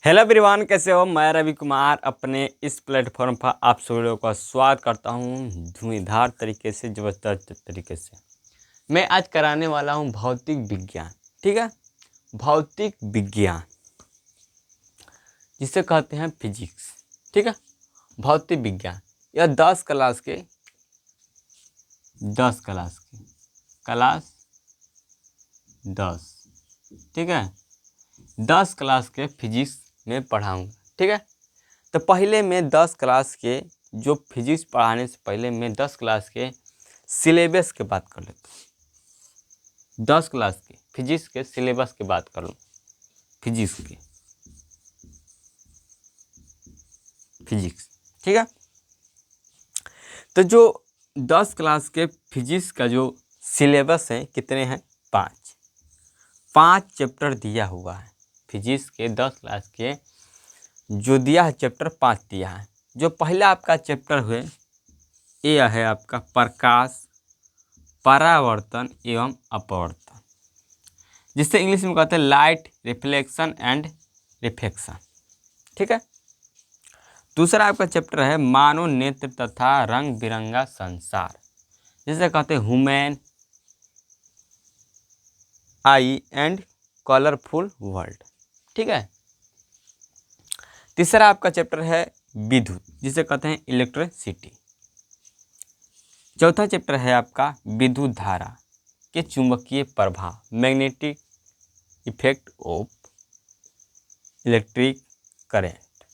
Hello everyone, कैसे हो। मैं रवि कुमार अपने इस प्लेटफॉर्म पर आप सभी लोगों का स्वागत करता हूं धुआंधार तरीके से, ज़बरदस्त तरीके से। मैं आज कराने वाला हूं भौतिक विज्ञान। ठीक है, भौतिक विज्ञान जिसे कहते हैं फिजिक्स। ठीक है, भौतिक विज्ञान यह 10 क्लास ठीक है, 10 क्लास के फिजिक्स में पढ़ाऊँगा। ठीक है, तो पहले मैं 10 क्लास के जो फिजिक्स पढ़ाने से पहले मैं 10 क्लास के सिलेबस की बात कर लेता हूँ। 10 क्लास के फिजिक्स के सिलेबस की बात कर लूँ। फिजिक्स ठीक है, तो जो 10 क्लास के फिजिक्स का जो सिलेबस है कितने हैं? 5 चैप्टर दिया हुआ है। फिजिक्स के 10 क्लास के जो दिया है चैप्टर 5 दिया है। जो पहला आपका चैप्टर हुए ये है आपका प्रकाश, परावर्तन एवं अपवर्तन, जिससे इंग्लिश में कहते हैं लाइट रिफ्लेक्शन एंड रिफ्लेक्शन। ठीक है, दूसरा आपका चैप्टर है मानव नेत्र तथा रंग बिरंगा संसार, जिसे कहते हैं human I and colourful world. ठीक है, तीसरा आपका चैप्टर है विद्युत, जिसे कहते हैं इलेक्ट्रिसिटी। चौथा चैप्टर है आपका विद्युत धारा के चुंबकीय प्रभाव, magnetic effect of electric current.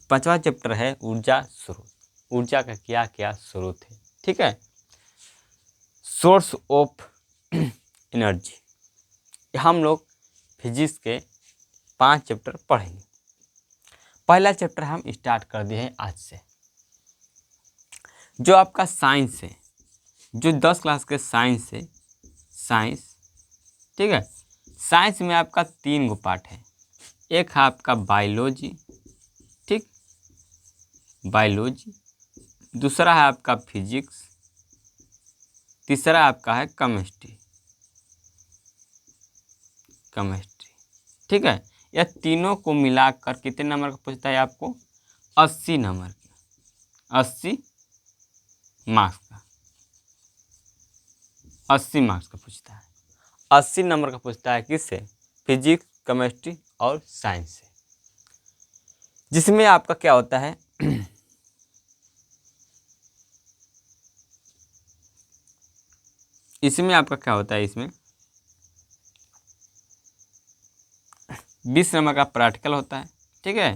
पांचवा चैप्टर है ऊर्जा स्रोत, ऊर्जा का क्या क्या स्रोत है। ठीक है, सोर्स ऑफ एनर्जी। हम लोग फिजिक्स के 5 चैप्टर पढ़ेंगे। पहला चैप्टर हम स्टार्ट कर दिए हैं आज से। जो आपका साइंस है, जो 10 क्लास के साइंस है, साइंस। ठीक है, साइंस में आपका 3 गो पार्ट है। एक है आपका बायोलॉजी, ठीक, बायोलॉजी। दूसरा है आपका फिजिक्स। तीसरा आपका है केमिस्ट्री। ठीक है, यह तीनों को मिलाकर कितने नंबर का पूछता है आपको? 80 नंबर का, 80 मार्क्स का, 80 मार्क्स का पूछता है। 80 नंबर का पूछता है किससे? फिजिक्स, केमिस्ट्री और साइंस से। जिसमें आपका क्या होता है इसमें आपका क्या होता है? इसमें 20 नंबर का प्रैक्टिकल होता है। ठीक है,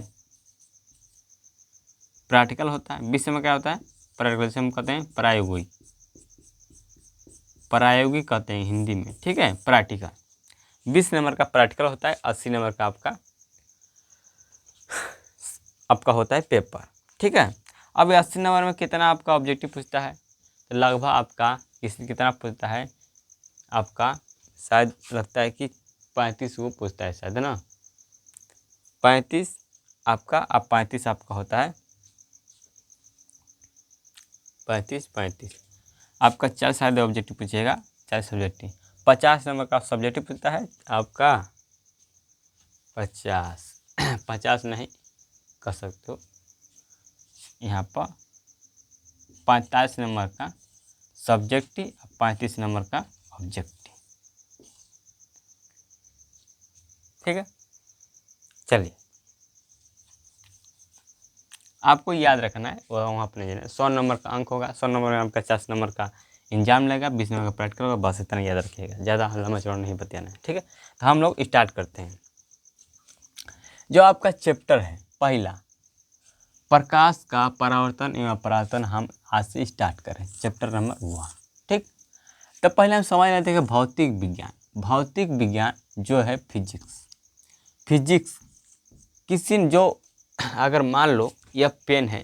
प्रैक्टिकल होता है। 20 नंबर क्या होता है? प्रैक्टिकल से हम कहते हैं प्रायोगिक, प्रायोगिक कहते हैं हिंदी में। ठीक है, प्रैक्टिकल 20 नंबर का प्रैक्टिकल होता है। 80 नंबर का आपका होता है पेपर। ठीक है, अब 80 नंबर में कितना आपका ऑब्जेक्टिव पूछता है? तो लगभग आपका कितना पूछता है? आपका शायद लगता है कि 35 को पूछता है शायद, है ना? 35 आपका, अब 35 आपका होता है 35 आपका 4 शायद ऑब्जेक्टिव पूछेगा, 4 सब्जेक्टिव। 50 नंबर का सब्जेक्टिव पूछता है आपका 50 50 नहीं कर सकते हो यहाँ पर। 45 नंबर का सब्जेक्टिव, 35 नंबर का ऑब्जेक्टिव। ठीक है, चलिए आपको याद रखना है वो वहाँ अपने 100 नंबर का अंक होगा। 100 नंबर में आपका 50 नंबर का एग्जाम लगेगा, 20 नंबर का प्रैक्टिकल होगा। बस इतना याद रखिएगा, ज़्यादा लंबा चौड़ा नहीं बताना है। ठीक है, तो हम लोग स्टार्ट करते हैं। जो आपका चैप्टर है पहला, प्रकाश का परावर्तन एवं अपरावर्तन, हम आज से स्टार्ट करें चैप्टर नंबर 1। ठीक, तो पहले हम समझ लेते हैं कि भौतिक विज्ञान। भौतिक विज्ञान जो है फिजिक्स किसी जो, अगर मान लो यह पेन है,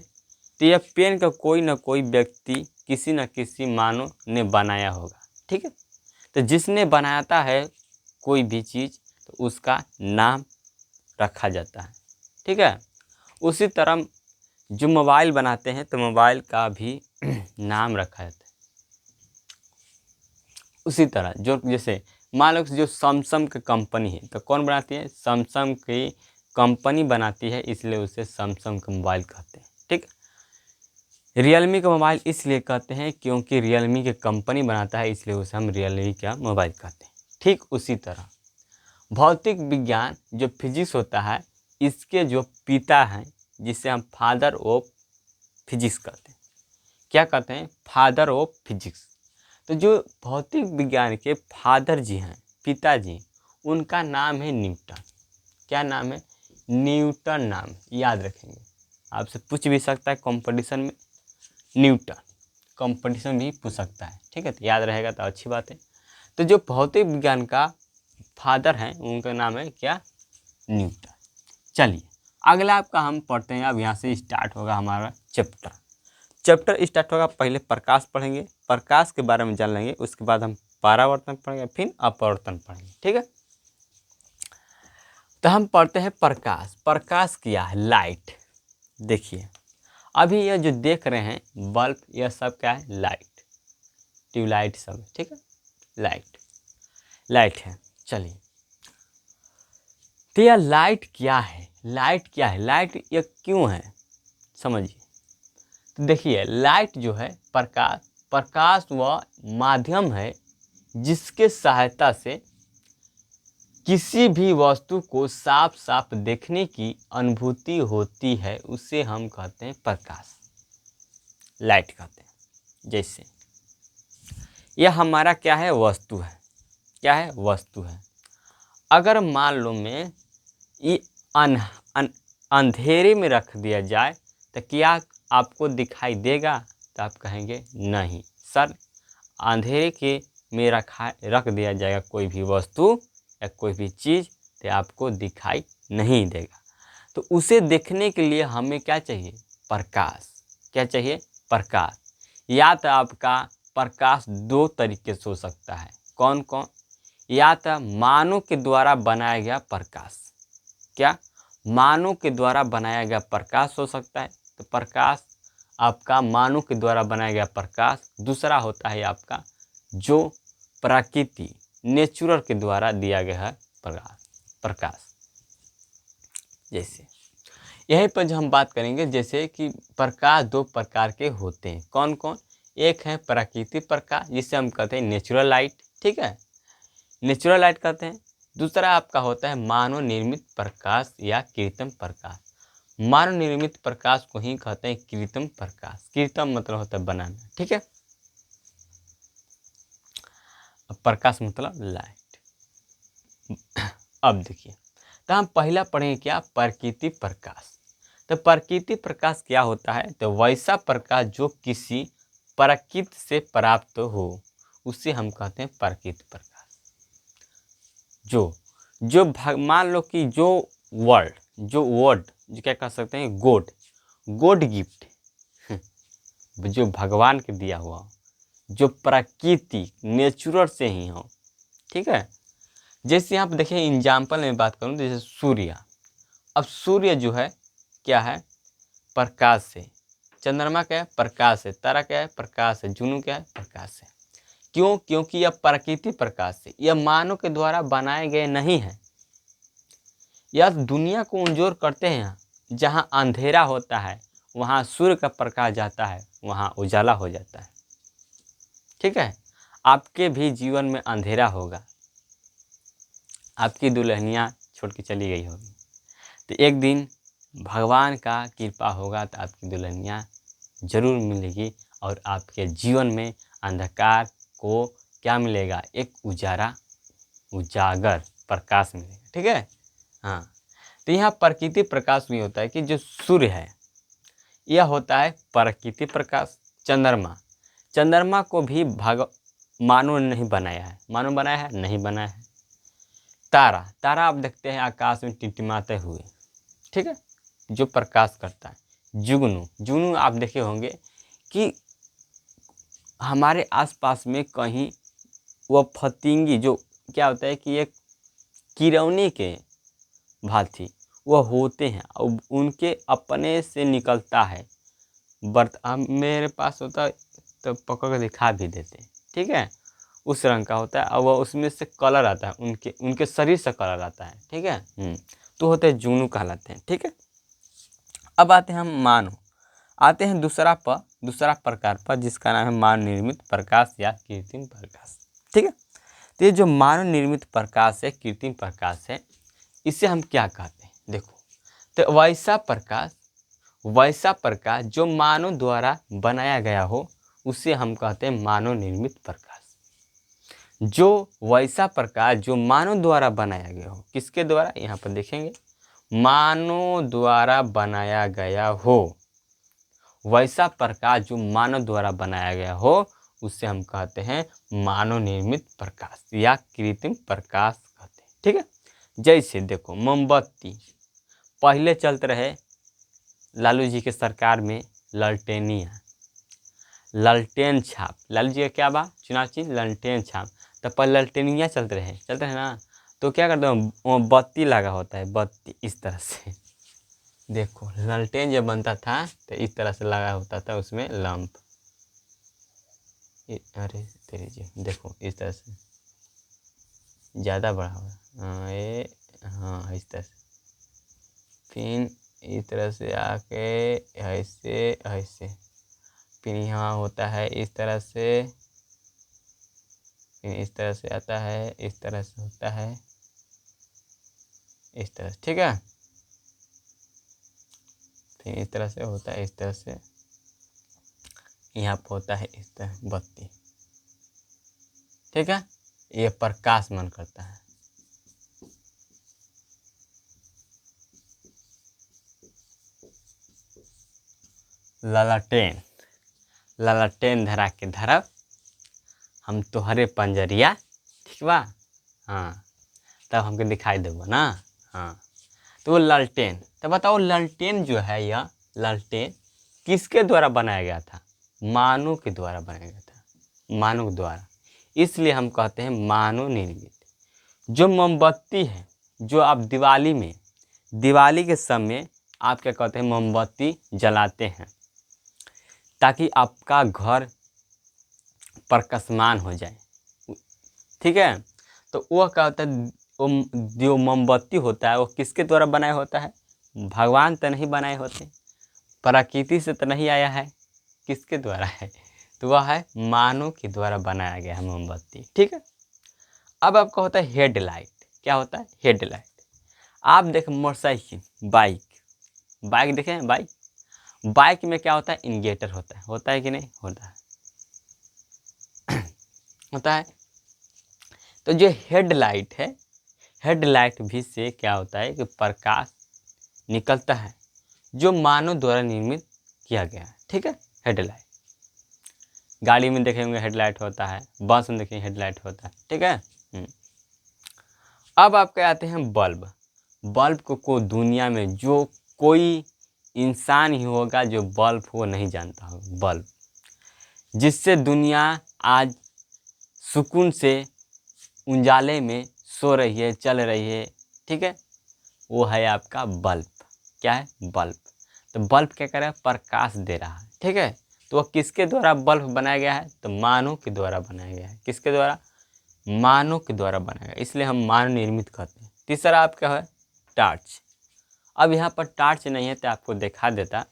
तो यह पेन का कोई ना कोई व्यक्ति, किसी न किसी मानव ने बनाया होगा। ठीक है, तो जिसने बनाता है कोई भी चीज़ तो उसका नाम रखा जाता है। ठीक है, उसी तरह जो मोबाइल बनाते हैं तो मोबाइल का भी नाम रखा जाता है। उसी तरह जो जैसे मान लो जो सैमसंग की कंपनी है, तो कौन बनाती है? सैमसंग की कंपनी बनाती है इसलिए उसे सैमसंग का मोबाइल कहते हैं। ठीक, रियलमी का मोबाइल इसलिए कहते हैं क्योंकि रियलमी की कंपनी बनाता है इसलिए उसे हम रियलमी का मोबाइल कहते हैं। ठीक उसी तरह भौतिक विज्ञान जो फिजिक्स होता है, इसके जो पिता हैं जिसे हम फादर ऑफ फिजिक्स कहते हैं, क्या कहते हैं? Father of physics. तो जो भौतिक विज्ञान के फादर जी हैं, पिताजी, उनका नाम है न्यूटन। क्या नाम है? न्यूटन नाम, याद रखेंगे। आपसे पूछ भी सकता है कंपटीशन में, न्यूटन कंपटीशन भी पूछ सकता है। ठीक है, तो याद रहेगा तो अच्छी बात है। तो जो भौतिक विज्ञान का फादर हैं उनका नाम है क्या? न्यूटन। चलिए अगला आपका हम पढ़ते हैं। अब यहाँ से स्टार्ट होगा हमारा चैप्टर स्टार्ट होगा। पहले प्रकाश पढ़ेंगे, प्रकाश के बारे में जान लेंगे, उसके बाद हम परावर्तन पढ़ेंगे, फिर अपवर्तन पढ़ेंगे। ठीक है, तो हम पढ़ते हैं प्रकाश। प्रकाश क्या है? लाइट। देखिए अभी यह जो देख रहे हैं बल्ब, यह सब क्या है? लाइट, ट्यूबलाइट सब। ठीक है, लाइट है। चलिए, तो यह लाइट क्या है? लाइट यह क्यों है, समझिए। तो देखिए लाइट जो है प्रकाश वह माध्यम है जिसके सहायता से किसी भी वस्तु को साफ साफ देखने की अनुभूति होती है, उसे हम कहते हैं प्रकाश, लाइट कहते हैं। जैसे यह हमारा क्या है? वस्तु है। क्या है? वस्तु है। अगर मान लो मैं ये अंधेरे में रख दिया जाए तो क्या आपको दिखाई देगा? तो आप कहेंगे नहीं सर, अंधेरे के में रख दिया जाएगा कोई भी वस्तु या कोई भी चीज़ तो आपको दिखाई नहीं देगा। तो उसे देखने के लिए हमें क्या चाहिए? प्रकाश। क्या चाहिए? प्रकाश। या तो आपका प्रकाश दो तरीके से हो सकता है। कौन कौन? या तो मानव के द्वारा बनाया गया प्रकाश। क्या? मानव के द्वारा बनाया गया प्रकाश हो सकता है। तो प्रकाश आपका मानव के द्वारा बनाया गया प्रकाश। दूसरा होता है आपका जो प्रकृति नेचुरल के द्वारा दिया गया है प्रकाश। जैसे यहीं पर जो हम बात करेंगे, जैसे कि प्रकाश दो प्रकार के होते हैं। कौन कौन? एक है प्राकृतिक प्रकाश जिसे हम कहते हैं नेचुरल लाइट। ठीक है, नेचुरल लाइट कहते हैं। दूसरा आपका होता है मानव निर्मित प्रकाश या कृत्रिम प्रकाश। मानव निर्मित प्रकाश को ही कहते हैं कृत्रिम प्रकाश। कृत्रिम मतलब होता है बनाना। ठीक है, प्रकाश मतलब लाइट। अब देखिए, तो हम पहला पढ़ेंगे क्या? प्राकृतिक प्रकाश। तो प्राकृतिक प्रकाश क्या होता है? तो वैसा प्रकाश जो किसी प्रकृति से प्राप्त हो उसे हम कहते हैं प्राकृतिक प्रकाश। जो मान लो कि जो वर्ड जो क्या कह सकते हैं? गॉड गिफ्ट जो भगवान के दिया हुआ, जो प्रकृति नेचुरल से ही हो। ठीक है, जैसे यहाँ पर देखिए एग्जाम्पल में बात करूँ, जैसे सूर्य। अब सूर्य जो है क्या है? प्रकाश से। चंद्रमा क्या है? प्रकाश है। तारा क्या है? प्रकाश है। जुनू क्या है? प्रकाश है। क्यों? क्योंकि यह प्राकृतिक प्रकाश से, यह मानव के द्वारा बनाए गए नहीं हैं। यह दुनिया को उजागर करते हैं। जहाँ अंधेरा होता है वहाँ सूर्य का प्रकाश जाता है, वहाँ उजाला हो जाता है। ठीक है, आपके भी जीवन में अंधेरा होगा, आपकी दुल्हनियाँ छोड़ के चली गई होगी, तो एक दिन भगवान का कृपा होगा तो आपकी दुल्हनियाँ जरूर मिलेगी और आपके जीवन में अंधकार को क्या मिलेगा? एक उजागर प्रकाश मिलेगा। ठीक है, हाँ। तो यहाँ प्राकृतिक प्रकाश भी होता है कि जो सूर्य है यह होता है प्राकृतिक प्रकाश। चंद्रमा को भी मानव ने नहीं बनाया है। मानव बनाया है? नहीं बनाया है। तारा आप देखते हैं आकाश में टिमटिमाते हुए। ठीक है, जो प्रकाश करता है। जुगनू आप देखे होंगे कि हमारे आसपास में कहीं वह फतिंगी जो क्या होता है कि एक किरौनी के भांति वह होते हैं और उनके अपने से निकलता है। मेरे पास होता है तो पकड़ कर दिखा भी देते हैं। ठीक है, उस रंग का होता है और वह उसमें से कलर आता है, उनके शरीर से कलर आता है। ठीक है, तो होते हैं जुगनू कहलाते हैं। ठीक है, अब आते हैं हम मानव, आते हैं दूसरा प्रकार पर, जिसका नाम है मानव निर्मित प्रकाश या कृत्रिम प्रकाश। ठीक है, तो ये जो मानव निर्मित प्रकाश है, कृत्रिम प्रकाश है, इसे हम क्या कहते हैं? देखो, तो वैसा प्रकाश जो मानव द्वारा बनाया गया हो, उसे हम कहते हैं मानव निर्मित प्रकाश। जो वैसा प्रकाश जो मानव द्वारा बनाया गया हो, किसके द्वारा? यहाँ पर देखेंगे, मानव द्वारा बनाया गया हो, वैसा प्रकाश जो मानव द्वारा बनाया गया हो, उसे हम कहते हैं मानव निर्मित प्रकाश या कृत्रिम प्रकाश कहते हैं। ठीक है, जैसे देखो, मोमबत्ती पहले चलते रहे लालू जी के सरकार में, ललटेनिया, ललटेन छाप, लालू जी का क्या बा चुनाव चिन्ह? ललटेन छाप। तो पहले ललटेनिया चलते रहे ना, तो क्या करते हैं, वो बत्ती लगा होता है, बत्ती इस तरह से, देखो ललटेन जब बनता था तो इस तरह से लगा होता था उसमें लंप, अरे तेरी जी, देखो इस तरह से ज़्यादा बड़ा हुआ, हाँ ये, हाँ इस तरह से, फिर इस तरह से आके ऐसे ऐसे, फिर यहाँ होता है इस तरह से, फिर इस तरह से आता है, इस तरह से होता है, इस तरह से। ठीक है, फिर इस तरह से होता है, इस तरह से, यहाँ पर होता है इस तरह बत्ती। ठीक है, ये प्रकाश मन करता है। ललटेन, ललटेन धरा के धरब हम तोहरे पंजरिया, ठीक बा, हाँ, तब हमको दिखाई देगा ना, हाँ, तो वो लालटेन। तो बताओ लालटेन जो है, यह लालटेन किसके द्वारा बनाया गया था? मानव के द्वारा बनाया गया था, मानव द्वारा, इसलिए हम कहते हैं मानव निर्मित। जो मोमबत्ती है, जो आप दिवाली के समय आप क्या कहते हैं, मोमबत्ती जलाते हैं ताकि आपका घर प्रकाशमान हो जाए। ठीक है, तो वो क्या होता है, वो जो मोमबत्ती होता है वो किसके द्वारा बनाया होता है? भगवान तो नहीं बनाए होते, प्रकृति से तो नहीं आया है, किसके द्वारा है? तो वह है मानव के द्वारा बनाया गया है मोमबत्ती। ठीक है, अब आपका होता है हेडलाइट। क्या होता है? हेडलाइट। आप देखें मोटरसाइकिल, बाइक देखें, बाइक में क्या होता है? इंडिकेटर होता है कि नहीं? होता है। तो जो हेडलाइट है, हेडलाइट भी से क्या होता है कि प्रकाश निकलता है जो मानव द्वारा निर्मित किया गया है। ठीक है, हेडलाइट। गाड़ी में देखेंगे हेडलाइट होता है, बस में देखेंगे हेडलाइट होता है। ठीक है, अब आपके आते हैं बल्ब। बल्ब को दुनिया में जो कोई इंसान ही होगा जो बल्ब को नहीं जानता होगा। बल्ब जिससे दुनिया आज सुकून से उजाले में सो रही है, चल रही है। ठीक है, वो है आपका बल्ब। क्या है? बल्ब। तो बल्ब क्या कर रहा है? प्रकाश दे रहा है। ठीक है, तो वह किसके द्वारा बल्ब बनाया गया है? तो मानव के द्वारा बनाया गया है। किसके द्वारा? मानव के द्वारा बनाया गया, इसलिए हम मानव निर्मित कहते हैं। तीसरा आपका है टार्च। अब यहाँ पर टार्च नहीं है तो आपको दिखा देता,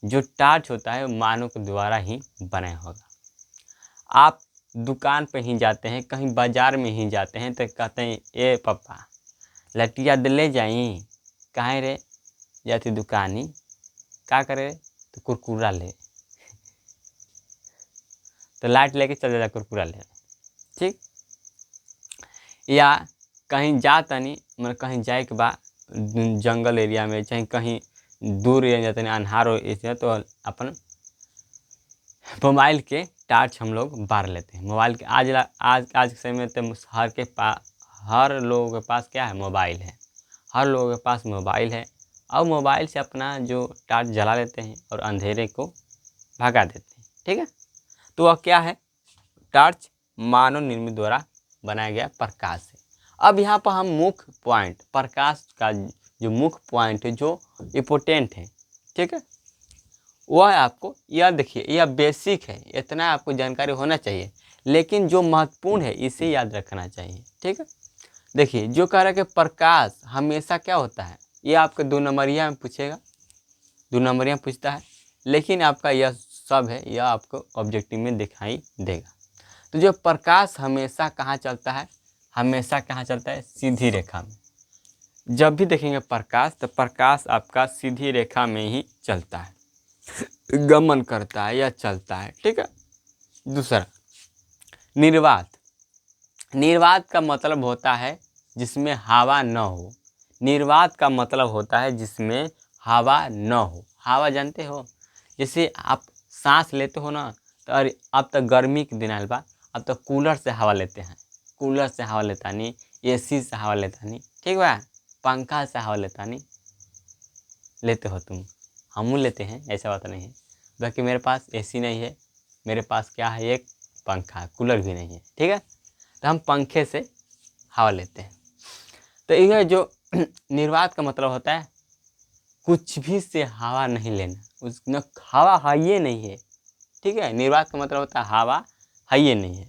जो टार्च होता है मानव के द्वारा ही बनाया होगा। आप दुकान पे ही जाते हैं, कहीं बाजार में ही जाते हैं तो कहते हैं ए पापा लटिया ले जाई, कहाँ रे? जाती दुकानी, क्या करे? तो कुरकुरा ले, तो लाइट लेके चल जाता कुरकुरा ले। ठीक, या कहीं जाता नहीं, मतलब कहीं जाए के बाद जंगल एरिया में, चाहे कहीं दूर एरिया जाते नहीं, अन्हार हो इसमें, तो अपन मोबाइल के टार्च हम लोग बार लेते हैं। मोबाइल के आज के समय में तो हर लोगों के पास क्या है? मोबाइल है। हर लोगों के पास मोबाइल है और मोबाइल से अपना जो टार्च जला लेते हैं और अंधेरे को भगा देते हैं। ठीक है, तो वह क्या है? टार्च मानव निर्मित द्वारा बनाया गया प्रकाश है। अब यहाँ पर हम मुख्य पॉइंट, प्रकाश का जो मुख्य पॉइंट है, जो इम्पोर्टेंट है, ठीक है, वह है आपको यह देखिए, यह बेसिक है, इतना आपको जानकारी होना चाहिए, लेकिन जो महत्वपूर्ण है इसे याद रखना चाहिए। ठीक है, देखिए जो कह रहा है कि प्रकाश हमेशा क्या होता है, ये आपके 2 नंबरिया में पूछेगा, 2 नंबरिया पूछता है, लेकिन आपका यह सब है, यह आपको ऑब्जेक्टिव में दिखाई देगा। तो जो प्रकाश हमेशा कहाँ चलता है, हमेशा कहाँ चलता है, सीधी रेखा में। जब भी देखेंगे प्रकाश तो प्रकाश आपका सीधी रेखा में ही चलता है, गमन करता है या चलता है, ठीक है। दूसरा निर्वात, निर्वात का मतलब होता है जिसमें हवा न हो। निर्वात का मतलब होता है जिसमें हवा न हो। हवा जानते हो, जैसे आप सांस लेते हो ना, तो अरे अब तक गर्मी के दिन आयल बा, अब तो कूलर से हवा लेते हैं, कूलर से हवा लेता नहीं, एसी से हवा लेता नहीं, ठीक बा, पंखा से हवा लेता नहीं, लेते हो तुम, हम लेते हैं, ऐसा बात नहीं है। बाकी मेरे पास एसी नहीं है, मेरे पास क्या है, एक पंखा, कूलर भी नहीं है, ठीक है। तो हम पंखे से हवा लेते हैं। तो यह जो निर्वात का मतलब होता है कुछ भी से हवा नहीं लेना, उस न हवा है ये नहीं है, ठीक है। निर्वात का मतलब होता है हवा है ये नहीं है,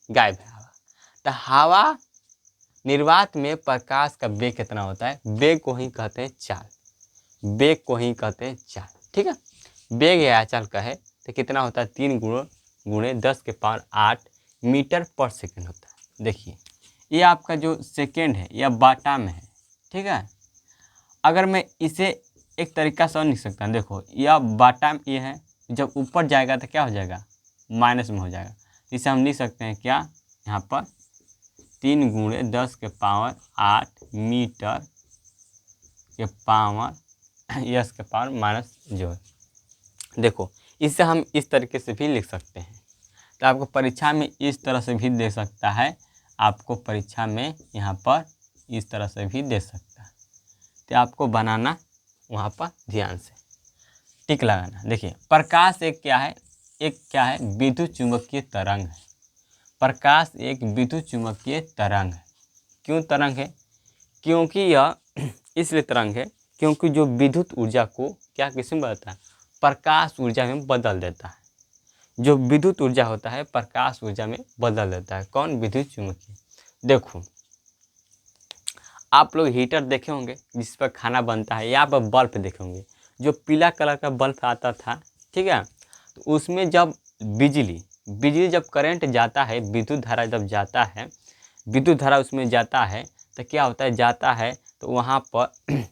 गायब है हवा। तो हवा निर्वात में प्रकाश का वेग कितना होता है, वेग को ही कहते हैं चाल, वेग को ही कहते हैं चाल, ठीक है। वेग या चाल कहे तो कितना होता है, 3 गुणे 10⁸ मीटर पर सेकंड होता है। देखिए ये आपका जो सेकंड है यह बाटा में है, ठीक है। अगर मैं इसे एक तरीका से और लिख सकता हूँ, देखो यह बाटा में ये है, जब ऊपर जाएगा तो क्या हो जाएगा, माइनस में हो जाएगा। इसे हम लिख सकते हैं क्या, यहाँ पर 3 गुणे 10⁸ मीटर के पावर यस के पावर माइनस जो है। देखो इसे हम इस तरीके से भी लिख सकते हैं। तो आपको परीक्षा में इस तरह से भी दे सकता है, आपको परीक्षा में यहाँ पर इस तरह से भी दे सकता है। तो आपको बनाना वहाँ पर ध्यान से टिक लगाना। देखिए प्रकाश एक क्या है, एक क्या है, विद्युत चुंबकीय तरंग है। प्रकाश एक विद्युत चुंबकीय तरंग है। क्यों तरंग है, क्योंकि यह इसलिए तरंग है क्योंकि जो विद्युत ऊर्जा को क्या किस्म बदलता है, प्रकाश ऊर्जा में बदल देता है। जो विद्युत ऊर्जा होता है प्रकाश ऊर्जा में बदल देता है। कौन, विद्युत चुंबकीय। देखो आप लोग हीटर देखे होंगे जिस पर खाना बनता है, या पर बल्ब देखे होंगे, जो पीला कलर का बल्ब आता था, ठीक है। तो उसमें जब बिजली जब करंट जाता है, विद्युत धारा जब जाता है, विद्युत धारा उसमें जाता है तो क्या होता है, जाता है तो वहाँ पर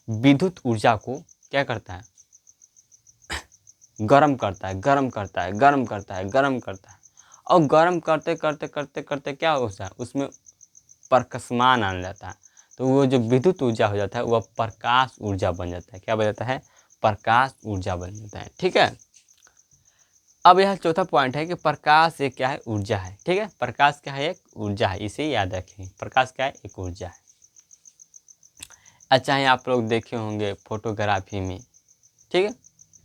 विद्युत ऊर्जा को क्या करता है, गर्म करता है, गर्म करता है, गर्म करता है, गर्म करता है। और गर्म करते करते करते करते क्या होता है, उसमें प्रकाशमान आ जाता है। तो वो जो विद्युत ऊर्जा हो जाता है वह प्रकाश ऊर्जा बन जाता है। क्या बन जाता है, प्रकाश ऊर्जा बन जाता है, ठीक है। अब यह चौथा पॉइंट है कि प्रकाश एक क्या है, ऊर्जा है, ठीक है। प्रकाश क्या है, एक ऊर्जा है, इसे याद रखें। प्रकाश क्या है, एक ऊर्जा है। अच्छा है, आप लोग देखे होंगे फोटोग्राफी में, ठीक है,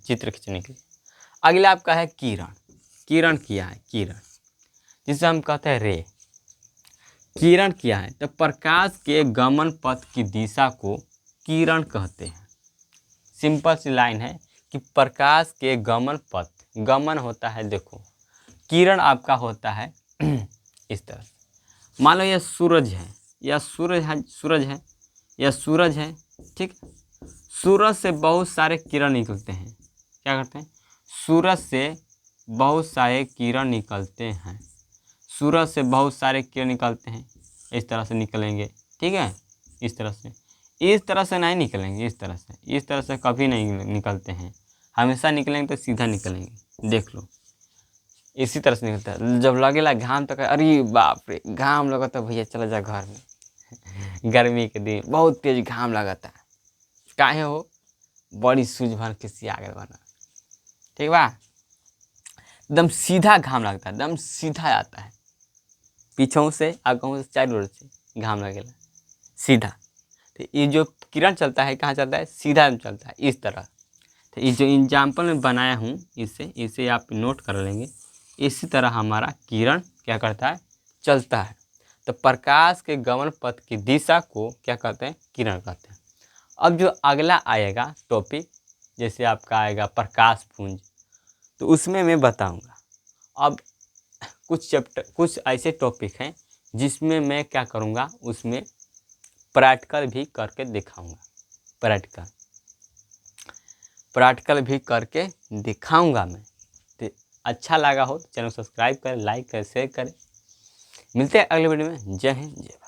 चित्र खींचने के लिए। अगला आपका है किरण। किरण क्या है, किरण जिसे हम कहते हैं रे। किरण क्या है, तो प्रकाश के गमन पथ की दिशा को किरण कहते हैं। सिंपल सी लाइन है कि प्रकाश के गमन पथ, गमन होता है, देखो किरण आपका होता है इस तरह से। मान लो यह सूरज है, यह सूरज है, सूरज है, यह सूरज है, ठीक। सूरज से बहुत सारे किरण निकलते हैं। क्या करते हैं, सूरज से बहुत सारे किरण निकलते हैं। सूरज से बहुत सारे किरण निकलते हैं, इस तरह से निकलेंगे, ठीक है। इस तरह से नहीं निकलेंगे, इस तरह से कभी नहीं निकलते हैं। हमेशा निकलेंगे तो सीधा निकलेंगे, देख लो इसी तरह से निकलता है। जब लगेला घाम तो अरे बाप रे घाम लगा तो भैया चला जा घर में गर्मी के दिन बहुत तेज घाम लगाता है, काहे हो, बड़ी सूझ भर के सिया गए बना, ठीक बा। एकदम सीधा घाम लगता है, एकदम सीधा आता है, पीछों से आगों से चारों ओर से घाम लगेला सीधा। तो ये जो किरण चलता है कहाँ चलता है, सीधा चलता है, इस तरह। तो ये जो एग्जाम्पल में बनाया हूँ इसे आप नोट कर लेंगे। इसी तरह हमारा किरण क्या करता है, चलता है। तो प्रकाश के गमन पथ की दिशा को क्या कहते हैं, किरण कहते हैं। अब जो अगला आएगा टॉपिक, जैसे आपका आएगा प्रकाश पुंज, तो उसमें मैं बताऊंगा। अब कुछ ऐसे टॉपिक हैं जिसमें मैं क्या करूँगा, उसमें प्रैक्टिकल भी करके दिखाऊँगा। प्रैक्टिकल भी करके दिखाऊँगा मैं। तो अच्छा लगा हो चैनल सब्सक्राइब करें, लाइक करें, शेयर करें। मिलते हैं अगले वीडियो में। जय हिंद, जय भारत।